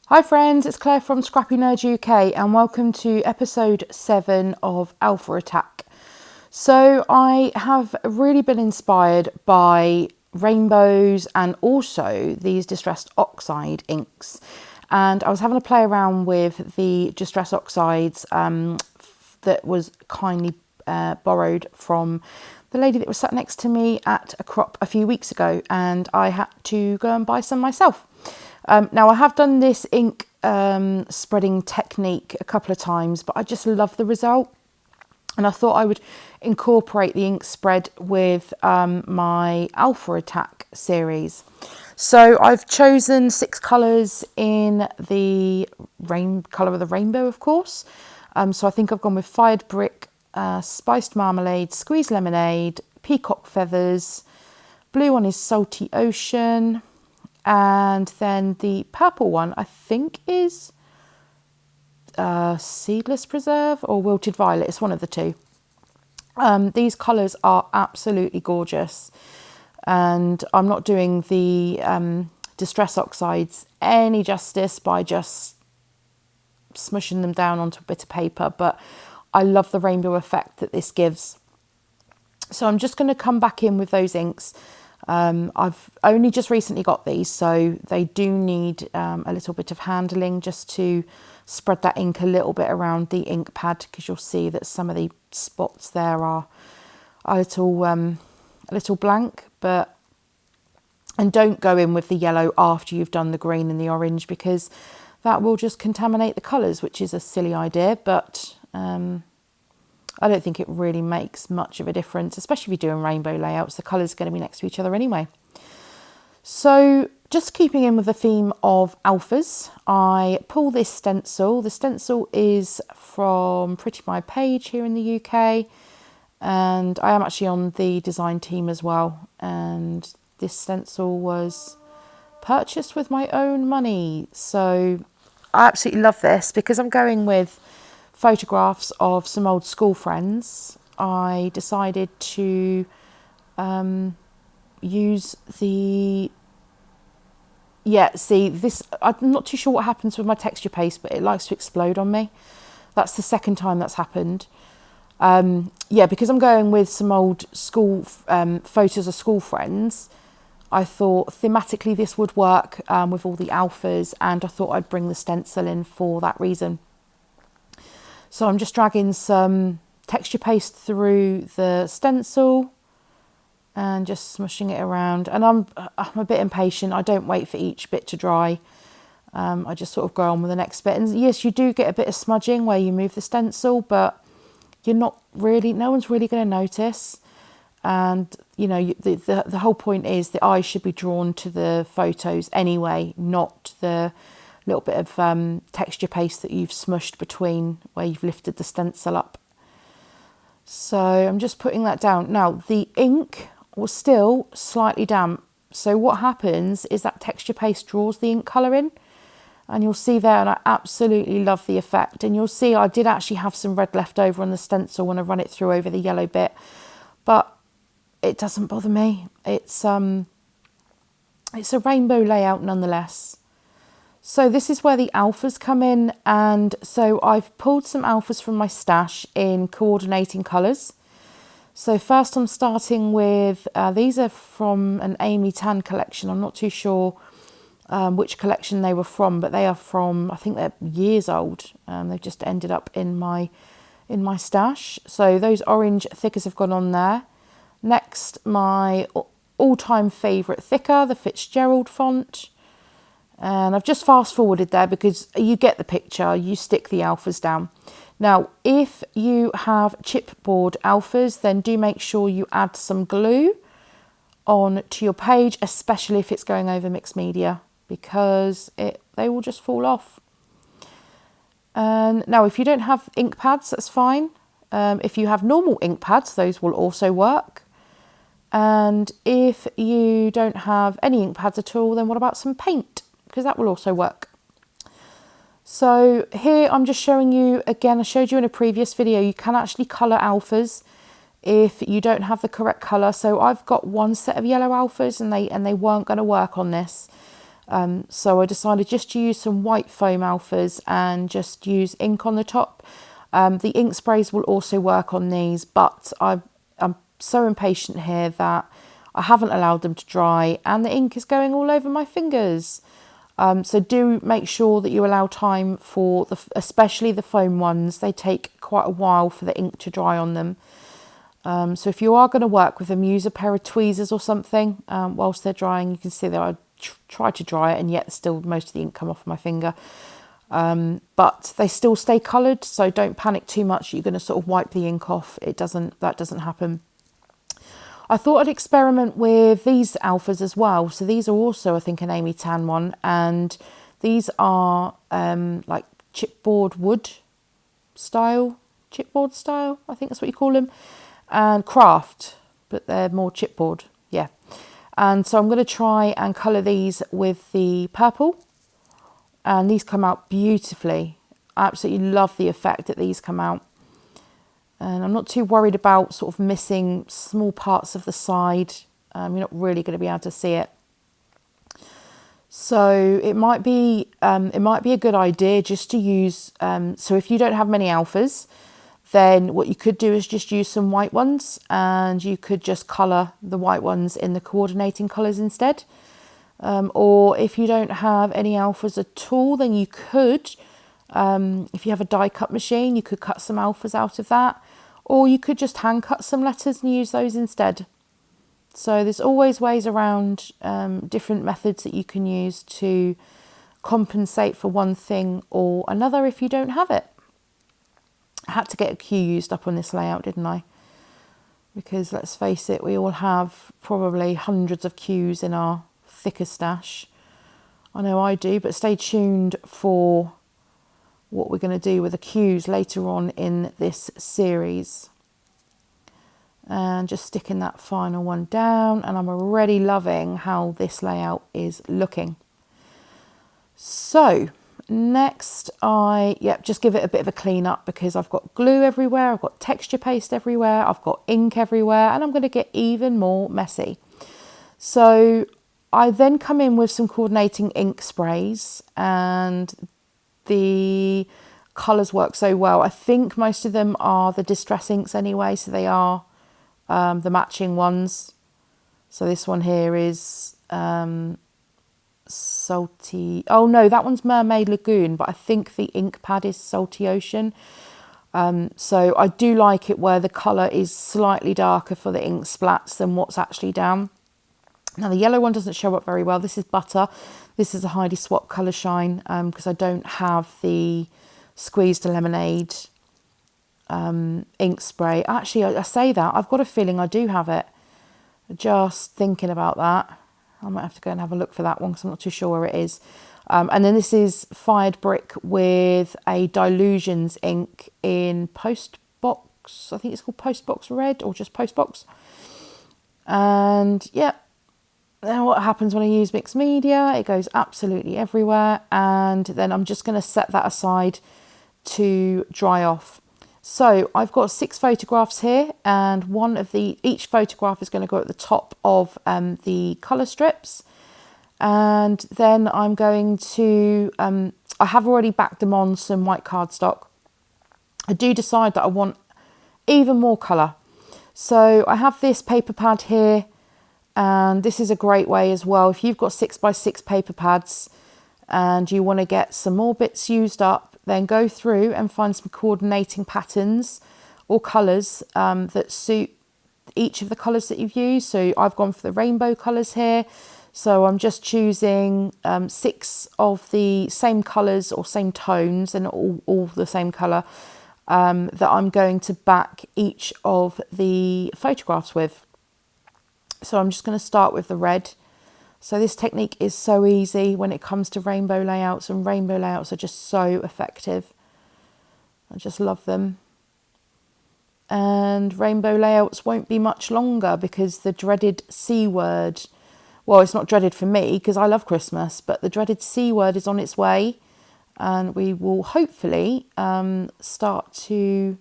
Hi friends, it's Claire from ScrappyNerdUK and welcome to episode 7 of Alpha Attack. So I have really been inspired by rainbows and also these distressed oxide inks. And I was having a play around with the distress oxides that was kindly borrowed from the lady that was sat next to me at a crop a few weeks ago, and I had to go and buy some myself. Now I have done this ink spreading technique a couple of times, but I just love the result. And I thought I would incorporate the ink spread with my Alpha Attack series. So I've chosen 6 colours in the colour of the rainbow, of course. So I think I've gone with Fired Brick, Spiced Marmalade, Squeezed Lemonade, Peacock Feathers. Blue one is Salty Ocean. And then the purple one, I think, is Seedless Preserve or Wilted Violet. It's one of the two. These colours are absolutely gorgeous. And I'm not doing the distress oxides any justice by just smushing them down onto a bit of paper. But I love the rainbow effect that this gives. So I'm just going to come back in with those inks. I've only just recently got these, so they do need a little bit of handling just to spread that ink a little bit around the ink pad, because you'll see that some of the spots there are a little blank. And don't go in with the yellow after you've done the green and the orange, because that will just contaminate the colours, which is a silly idea, but I don't think it really makes much of a difference, especially if you're doing rainbow layouts. The colours are going to be next to each other anyway. So just keeping in with the theme of alphas, I pull this stencil. The stencil is from Pretty My Page here in the UK, and I am actually on the design team as well. And this stencil was purchased with my own money. So I absolutely love this because I'm going with photographs of some old school friends. I decided to use the I'm not too sure what happens with my texture paste, but it likes to explode on me. That's the second time that's happened. Because I'm going with some old school photos of school friends, I thought thematically this would work with all the alphas, and I thought I'd bring the stencil in for that reason. So I'm just dragging some texture paste through the stencil and just smushing it around. And I'm a bit impatient. I don't wait for each bit to dry. I just sort of go on with the next bit. And yes, you do get a bit of smudging where you move the stencil, but no one's really going to notice. And, the whole point is the eye should be drawn to the photos anyway, not the little bit of texture paste that you've smushed between where you've lifted the stencil up. So I'm just putting that down. Now the ink was still slightly damp. So what happens is that texture paste draws the ink colour in, and you'll see there, and I absolutely love the effect. And you'll see I did actually have some red left over on the stencil when I run it through over the yellow bit, but it doesn't bother me. It's a rainbow layout nonetheless. So this is where the alphas come in, and so I've pulled some alphas from my stash in coordinating colours. So first I'm starting with, these are from an Amy Tan collection. I'm not too sure which collection they were from, but they are from, I think they're years old. They've just ended up in my stash. So those orange thickers have gone on there. Next, my all-time favourite thicker, the Fitzgerald font. And I've just fast forwarded there because you get the picture, you stick the alphas down. Now, if you have chipboard alphas, then do make sure you add some glue on to your page, especially if it's going over mixed media, because they will just fall off. And now, if you don't have ink pads, that's fine. If you have normal ink pads, those will also work. And if you don't have any ink pads at all, then what about some paint? Because that will also work. So here I'm just showing you, again, I showed you in a previous video, you can actually colour alphas if you don't have the correct colour. So I've got one set of yellow alphas and they weren't going to work on this. So I decided just to use some white foam alphas and just use ink on the top. The ink sprays will also work on these, but I'm so impatient here that I haven't allowed them to dry and the ink is going all over my fingers. So do make sure that you allow time for, especially the foam ones. They take quite a while for the ink to dry on them. So if you are going to work with them, use a pair of tweezers or something whilst they're drying. You can see that I try to dry it and yet still most of the ink come off my finger. But they still stay coloured, so don't panic too much. You're going to sort of wipe the ink off. That doesn't happen. I thought I'd experiment with these alphas as well. So these are also, I think, an Amy Tan one, and these are like chipboard style, I think that's what you call them, and craft, but they're more chipboard, yeah. And so I'm going to try and colour these with the purple, and these come out beautifully. I absolutely love the effect that these come out. And I'm not too worried about sort of missing small parts of the side. You're not really going to be able to see it. So it might be a good idea just to use, so if you don't have many alphas, then what you could do is just use some white ones, and you could just colour the white ones in the coordinating colours instead. Or if you don't have any alphas at all, then you could, if you have a die cut machine, you could cut some alphas out of that, or you could just hand cut some letters and use those instead. So there's always ways around, different methods that you can use to compensate for one thing or another if you don't have it. I had to get a cue used up on this layout, didn't I? Because let's face it, we all have probably hundreds of cues in our thicker stash. I know I do, but stay tuned for what we're going to do with the cues later on in this series. And just sticking that final one down, and I'm already loving how this layout is looking. So next just give it a bit of a clean up, because I've got glue everywhere, I've got texture paste everywhere, I've got ink everywhere, and I'm going to get even more messy. So I then come in with some coordinating ink sprays, and the colours work so well. I think most of them are the Distress inks anyway, so they are the matching ones. So this one here is Salty, oh no, that one's Mermaid Lagoon, but I think the ink pad is Salty Ocean. So I do like it where the colour is slightly darker for the ink splats than what's actually down. Now the yellow one doesn't show up very well. This is Butter. This is a Heidi Swap Colour Shine, because I don't have the Squeezed Lemonade ink spray. Actually, I say that, I've got a feeling I do have it. Just thinking about that. I might have to go and have a look for that one because I'm not too sure where it is. And then this is Fired Brick with a Dilutions ink in Postbox. I think it's called Postbox Red, or just Postbox. And yeah, now what happens when I use mixed media? It goes absolutely everywhere. And then I'm just going to set that aside to dry off. So I've got 6 photographs here, and each photograph is going to go at the top of the colour strips. And then I'm going to, I have already backed them on some white cardstock. I do decide that I want even more colour. So I have this paper pad here, and this is a great way as well. If you've got 6x6 paper pads and you want to get some more bits used up, then go through and find some coordinating patterns or colours that suit each of the colours that you've used. So I've gone for the rainbow colours here. So I'm just choosing 6 of the same colours or same tones, and all the same colour, that I'm going to back each of the photographs with. So I'm just going to start with the red. So this technique is so easy when it comes to rainbow layouts, and rainbow layouts are just so effective. I just love them. And rainbow layouts won't be much longer, because the dreaded C word, well, it's not dreaded for me because I love Christmas, but the dreaded C word is on its way, and we will hopefully start to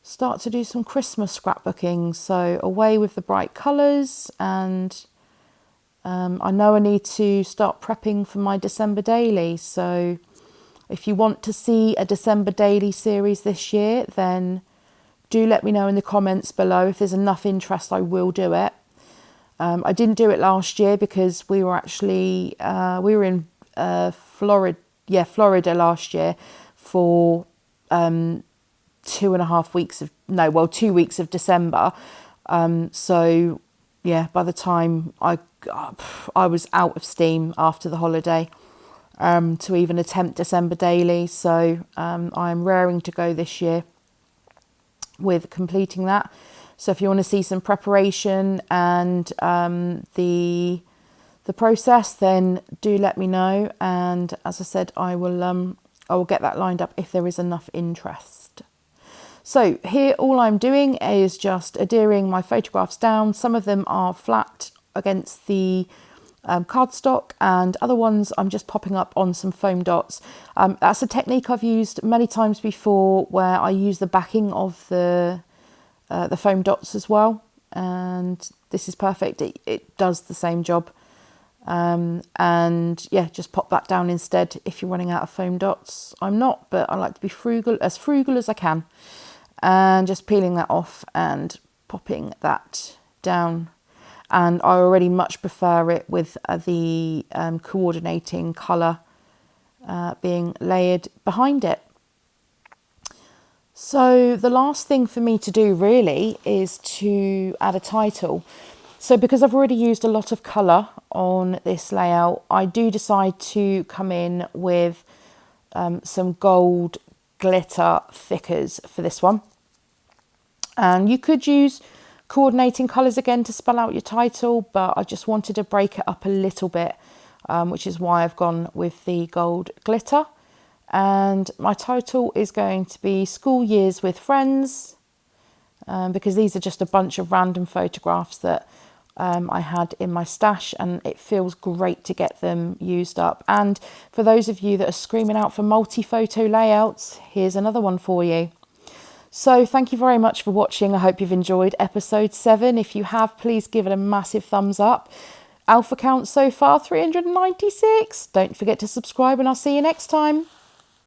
do some Christmas scrapbooking. So away with the bright colours, and I know I need to start prepping for my December daily. So if you want to see a December daily series this year, then do let me know in the comments below. If there's enough interest, I will do it. I didn't do it last year because we were actually, we were in Florida last year for 2.5 weeks of, 2 weeks of December. So yeah, by the time I was out of steam after the holiday to even attempt December daily. So I'm raring to go this year with completing that. So if you want to see some preparation and the process, then do let me know. And as I said, I will get that lined up if there is enough interest. So here all I'm doing is just adhering my photographs down. Some of them are flat against the cardstock, and other ones I'm just popping up on some foam dots. That's a technique I've used many times before, where I use the backing of the foam dots as well, and this is perfect. It does the same job. And yeah, just pop that down instead if you're running out of foam dots. I'm not, but I like to be frugal as I can. And just peeling that off and popping that down. And I already much prefer it with the coordinating colour being layered behind it. So the last thing for me to do really is to add a title. So because I've already used a lot of colour on this layout, I do decide to come in with some gold glitter thickers for this one. And you could use coordinating colours again to spell out your title, but I just wanted to break it up a little bit, which is why I've gone with the gold glitter. And my title is going to be School Years with Friends, because these are just a bunch of random photographs that I had in my stash, and it feels great to get them used up. And for those of you that are screaming out for multi-photo layouts, here's another one for you. So thank you very much for watching. I hope you've enjoyed episode 7. If you have, please give it a massive thumbs up. Alpha count so far 396. Don't forget to subscribe, and I'll see you next time.